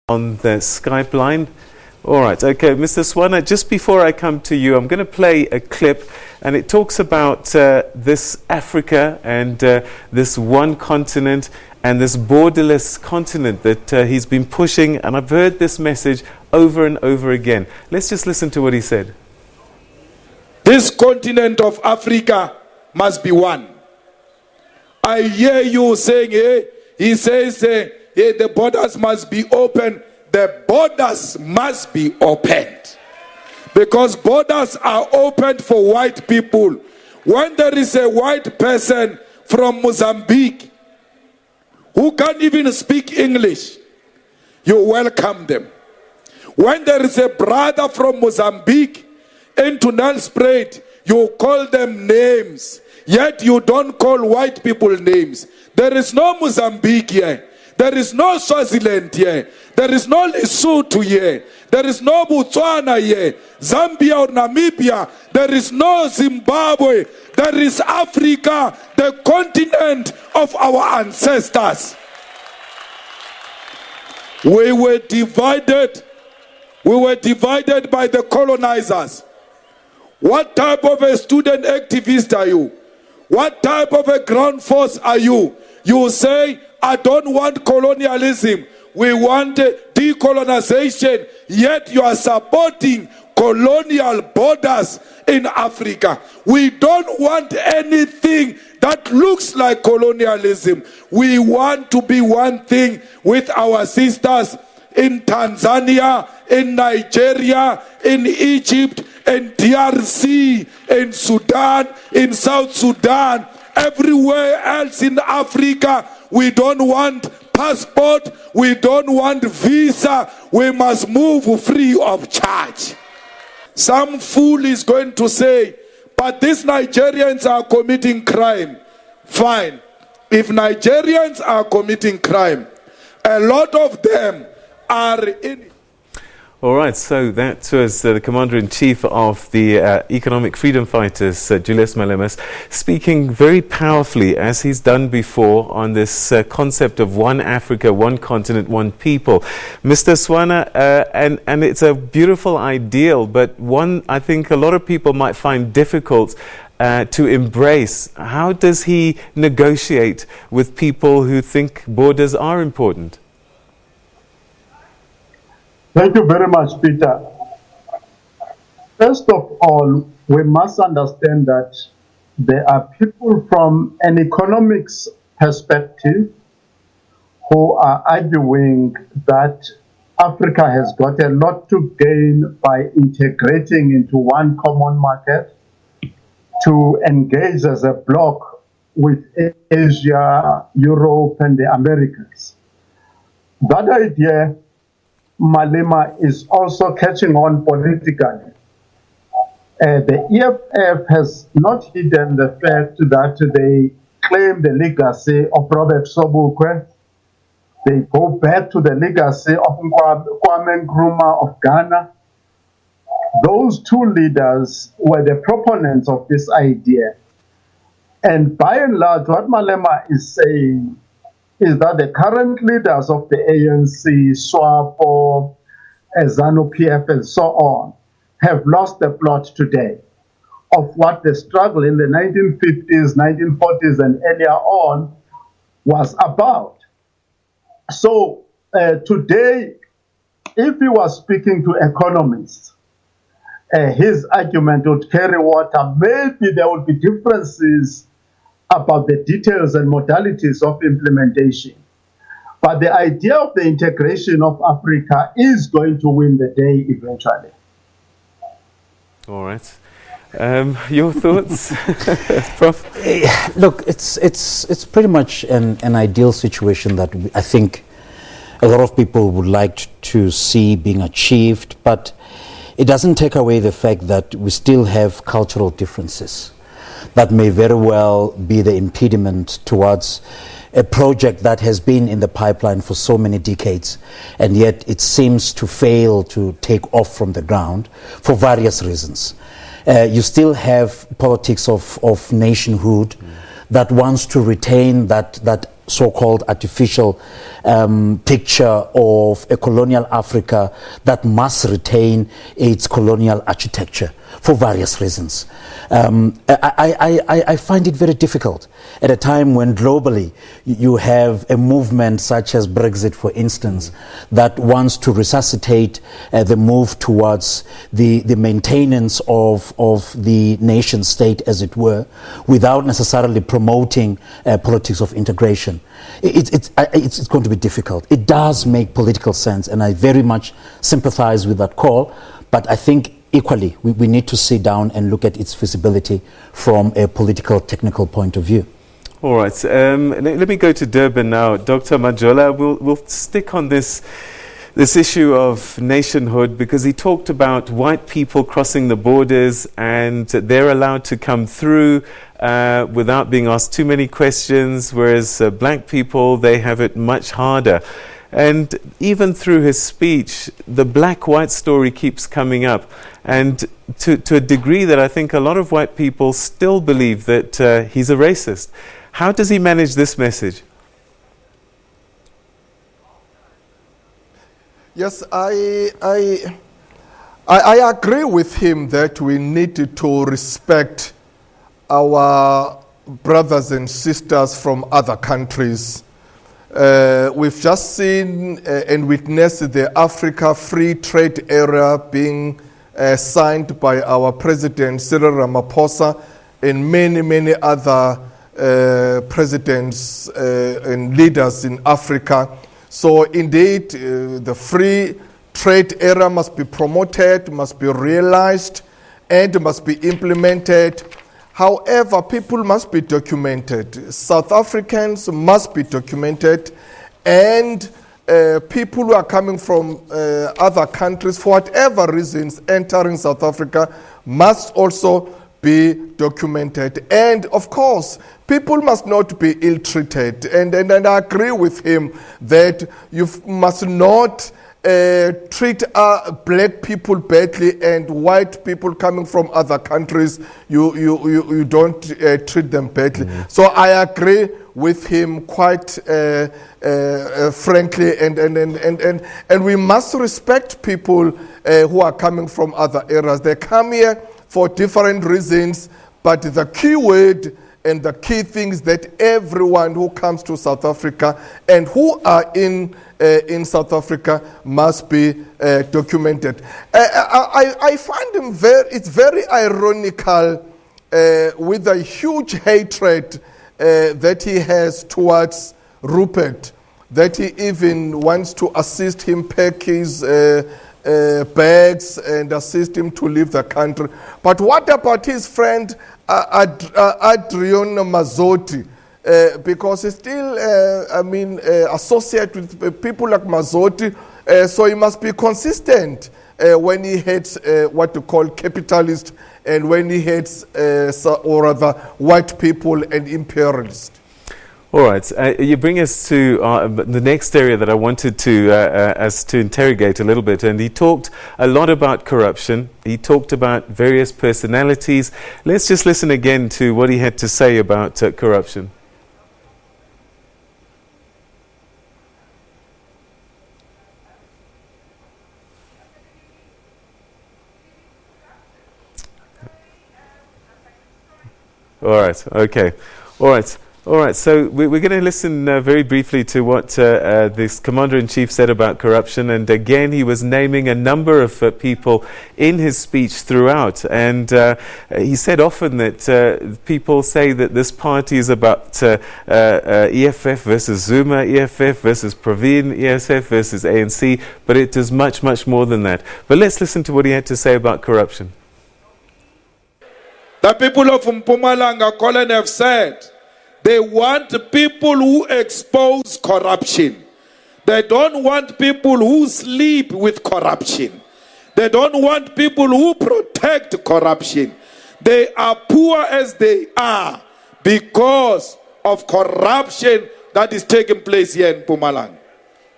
on the Skype line. All right, okay, Mr. Swana, just before I come to you, I'm going to play a clip, and it talks about this Africa and this one continent and this borderless continent that he's been pushing, and I've heard this message over and over again. Let's just listen to what he said. This continent of Africa must be one. I hear you saying, he says, the borders must be open. The borders must be opened. Because borders are opened for white people. When there is a white person from Mozambique who can't even speak English, you welcome them. When there is a brother from Mozambique into Nelspruit, you call them names. Yet you don't call white people names. There is no Mozambique here. There is no Swaziland here. There is no Lesotho here. There is no Botswana here. Zambia or Namibia. There is no Zimbabwe. There is Africa, the continent of our ancestors. We were divided. We were divided by the colonizers. What type of a student activist are you? What type of a ground force are you? You say, I don't want colonialism. We want decolonization. Yet you are supporting colonial borders in Africa. We don't want anything that looks like colonialism. We want to be one thing with our sisters in Tanzania, in Nigeria, in Egypt, in DRC, in Sudan, in South Sudan, everywhere else in Africa. We don't want passport, we don't want visa, we must move free of charge. Some fool is going to say, but these Nigerians are committing crime. Fine. If Nigerians are committing crime, a lot of them are in. All right, so that was the Commander-in-Chief of the Economic Freedom Fighters, Julius Malemas, speaking very powerfully, as he's done before, on this concept of one Africa, one continent, one people. Mr. Swana, and it's a beautiful ideal, but one I think a lot of people might find difficult to embrace. How does he negotiate with people who think borders are important? Thank you very much, Peter. First of all, we must understand that there are people from an economics perspective who are arguing that Africa has got a lot to gain by integrating into one common market, to engage as a bloc with Asia, Europe, and the Americas. That idea, Malema, is also catching on politically. The EFF has not hidden the fact that they claim the legacy of Robert Sobukwe. They go back to the legacy of Kwame Nkrumah of Ghana. Those two leaders were the proponents of this idea. And by and large, what Malema is saying is that the current leaders of the ANC, SWAPO, ZANU-PF, and so on, have lost the plot today of what the struggle in the 1950s, 1940s, and earlier on was about. So today, if he was speaking to economists, his argument would carry water. Maybe there would be differences about the details and modalities of implementation. But the idea of the integration of Africa is going to win the day eventually. All right. Your thoughts, Prof? Look, it's pretty much an ideal situation that I think a lot of people would like to see being achieved, but it doesn't take away the fact that we still have cultural differences that may very well be the impediment towards a project that has been in the pipeline for so many decades, and yet it seems to fail to take off from the ground for various reasons. You still have politics of nationhood that wants to retain that so-called artificial picture of a colonial Africa that must retain its colonial architecture for various reasons. I find it very difficult at a time when globally you have a movement such as Brexit, for instance, that wants to resuscitate the move towards the maintenance of the nation state, as it were, without necessarily promoting politics of integration. It's going to be difficult. It does make political sense, and I very much sympathize with that call, but I think equally we need to sit down and look at its feasibility from a political, technical point of view. All right. Let me go to Durban now. Dr. Majola, we'll stick on this issue of nationhood, because he talked about white people crossing the borders and they're allowed to come through without being asked too many questions, whereas black people, they have it much harder. And even through his speech, the black-white story keeps coming up. And to a degree that I think a lot of white people still believe that he's a racist. How does he manage this message? Yes, I agree with him that we need to respect our brothers and sisters from other countries. We've just seen and witnessed the Africa Free Trade Area being signed by our President Cyril Ramaphosa and many other presidents and leaders in Africa. So indeed, the free trade area must be promoted, must be realized, and must be implemented. However, people must be documented. South Africans must be documented, and people who are coming from other countries, for whatever reasons, entering South Africa, must also be documented. And of course, people must not be ill-treated. And I agree with him that you must not treat black people badly, and white people coming from other countries, you don't treat them badly. So I agree with him quite frankly, and we must respect people who are coming from other areas. They come here for different reasons, but the key word and the key things that everyone who comes to South Africa and who are in South Africa must be documented. I find him it's very ironical with the huge hatred that he has towards Rupert, that he even wants to assist him pack his bags and assist him to leave the country. But what about his friend Adrian Mazzotti? Because he's still, associated with people like Mazzotti, so he must be consistent when he hates what you call capitalist, and when he hates, or rather, white people and imperialists. All right, you bring us to the next area that I wanted to interrogate a little bit, and he talked a lot about corruption. He talked about various personalities. Let's just listen again to what he had to say about corruption. All right, okay, all right. All right, so we're going to listen very briefly to what this Commander-in-Chief said about corruption. And again, he was naming a number of people in his speech throughout. And he said often that people say that this party is about EFF versus Zuma, EFF versus Praveen, EFF versus ANC. But it is much, much more than that. But let's listen to what he had to say about corruption. The people of Mpumalanga, Colin, have said they want people who expose corruption. They don't want people who sleep with corruption. They don't want people who protect corruption. They are poor as they are because of corruption that is taking place here in Mpumalanga.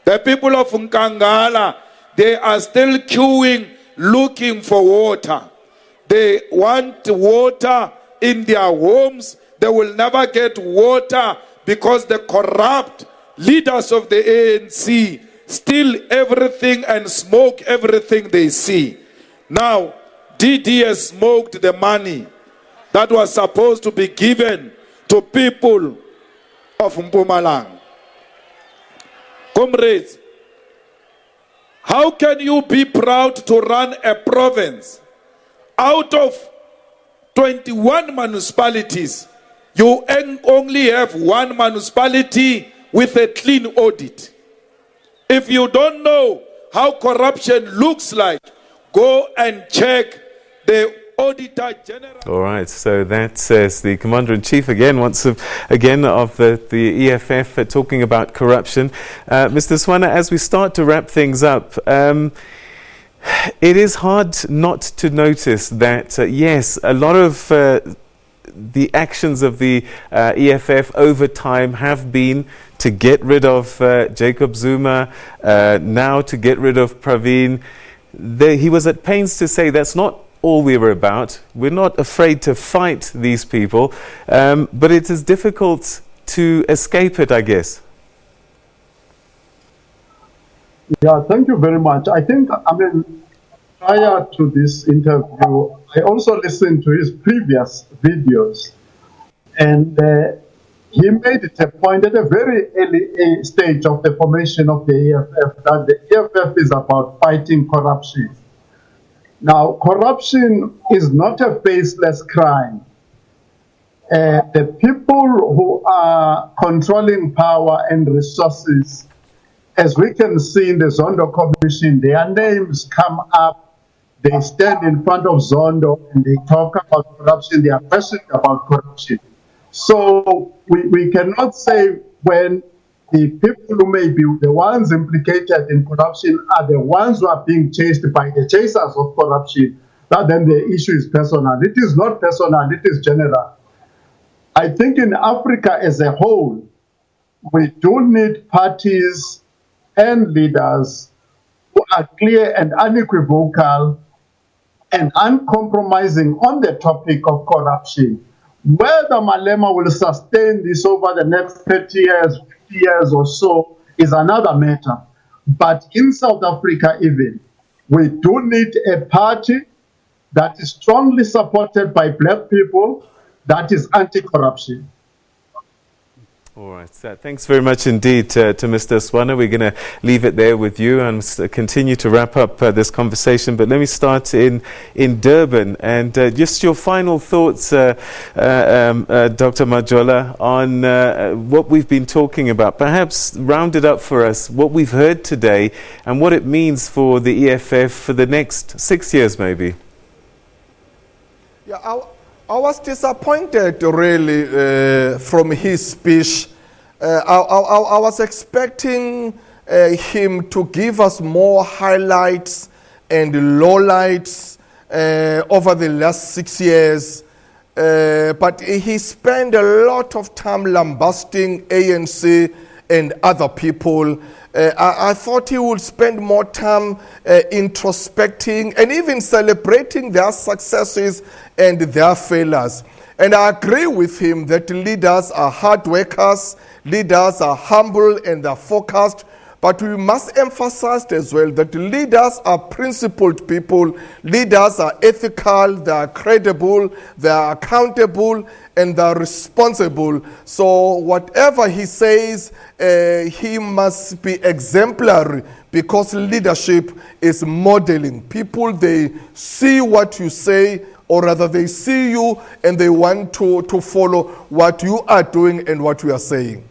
The people of Nkangala, they are still queuing, looking for water. They want water in their homes. They will never get water because the corrupt leaders of the ANC steal everything and smoke everything they see. Now, DD has smoked the money that was supposed to be given to people of Mpumalanga. Comrades, how can you be proud to run a province out of 21 municipalities? You only have one municipality with a clean audit. If you don't know how corruption looks like, go and check the Auditor General. All right, so that says the Commander-in-Chief again, once again of the EFF talking about corruption. Mr. Swana, as we start to wrap things up, it is hard not to notice that, yes, a lot of the actions of the EFF over time have been to get rid of Jacob Zuma, now to get rid of Pravin. He was at pains to say that's not all we were about. We're not afraid to fight these people, but it is difficult to escape it, I guess. Yeah, thank you very much. I think, prior to this interview, I also listened to his previous videos, and he made it a point at a very early stage of the formation of the EFF that the EFF is about fighting corruption. Now, corruption is not a faceless crime. The people who are controlling power and resources, as we can see in the Zondo Commission, their names come up, they stand in front of Zondo and they talk about corruption, they are questioned about corruption. So we cannot say when the people who may be the ones implicated in corruption are the ones who are being chased by the chasers of corruption, that then the issue is personal. It is not personal, it is general. I think in Africa as a whole, we do need parties and leaders who are clear and unequivocal and uncompromising on the topic of corruption. Whether Malema will sustain this over the next 30 years, 50 years or so is another matter. But in South Africa even, we do need a party that is strongly supported by black people that is anti-corruption. All right. Thanks very much indeed to Mr. Swana. We're going to leave it there with you and continue to wrap up this conversation. But let me start in Durban. And just your final thoughts, Dr. Majola, on what we've been talking about. Perhaps round it up for us, what we've heard today and what it means for the EFF for the next 6 years maybe. Yeah, I was disappointed really from his speech. I was expecting him to give us more highlights and lowlights over the last 6 years. But he spent a lot of time lambasting ANC and other people. I thought he would spend more time introspecting and even celebrating their successes and their failures. And I agree with him that leaders are hard workers, leaders are humble and are focused, but we must emphasize as well that leaders are principled people, leaders are ethical, they are credible, they are accountable, and they are responsible. So whatever he says, he must be exemplary, because leadership is modeling. People, they see what you say, or rather they see you and they want to follow what you are doing and what you are saying.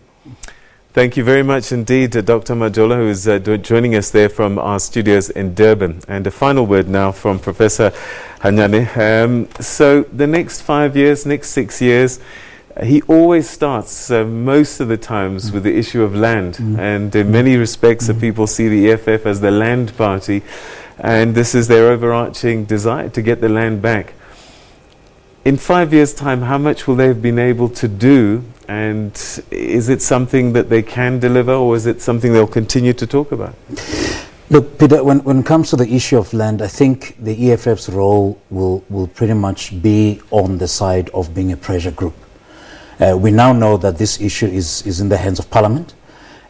Thank you very much indeed, Dr. Majola, who is joining us there from our studios in Durban. And a final word now from Professor Hanyane. So the next 5 years, next 6 years, he always starts most of the times with the issue of land. And in many respects, people see the EFF as the land party. And this is their overarching desire to get the land back. In 5 years' time, how much will they have been able to do? And is it something that they can deliver, or is it something they'll continue to talk about? Look, Peter, when it comes to the issue of land, I think the EFF's role will pretty much be on the side of being a pressure group. We now know that this issue is in the hands of Parliament,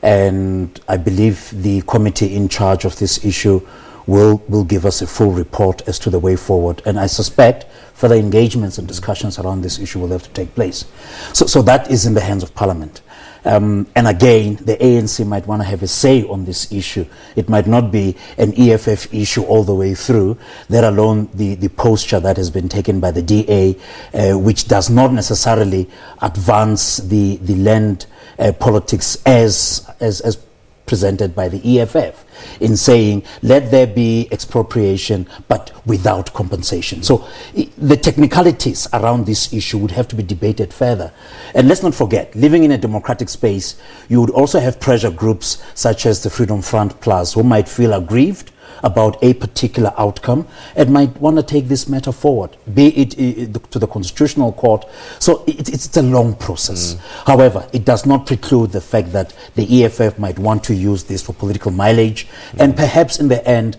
and I believe the committee in charge of this issue will give us a full report as to the way forward, and I suspect further engagements and discussions around this issue will have to take place. So that is in the hands of Parliament. And again, the ANC might want to have a say on this issue. It might not be an EFF issue all the way through, let alone the posture that has been taken by the DA, which does not necessarily advance the land politics as presented by the EFF in saying, let there be expropriation, but without compensation. So the technicalities around this issue would have to be debated further. And let's not forget, living in a democratic space, you would also have pressure groups such as the Freedom Front Plus, who might feel aggrieved about a particular outcome and might want to take this matter forward, be it to the Constitutional Court. So it's a long process. However, it does not preclude the fact that the EFF might want to use this for political mileage and perhaps in the end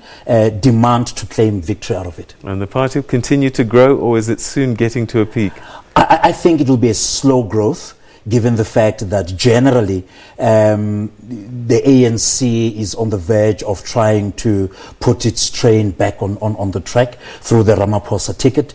demand to claim victory out of it. And the party will continue to grow, or is it soon getting to a peak? I think it will be a slow growth, given the fact that generally the ANC is on the verge of trying to put its train back on the track through the Ramaphosa ticket.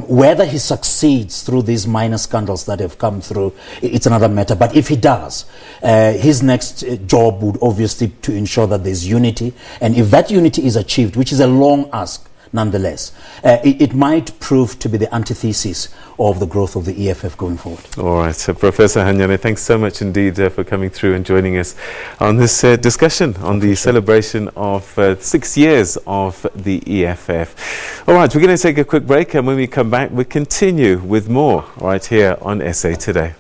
Whether he succeeds through these minor scandals that have come through, it's another matter. But if he does, his next job would obviously to ensure that there's unity. And if that unity is achieved, which is a long ask, nonetheless, it might prove to be the antithesis of the growth of the EFF going forward. All right. So Professor Hanyane, thanks so much indeed for coming through and joining us on this discussion on the celebration of 6 years of the EFF. All right, we're going to take a quick break, and when we come back, we continue with more right here on SA Today.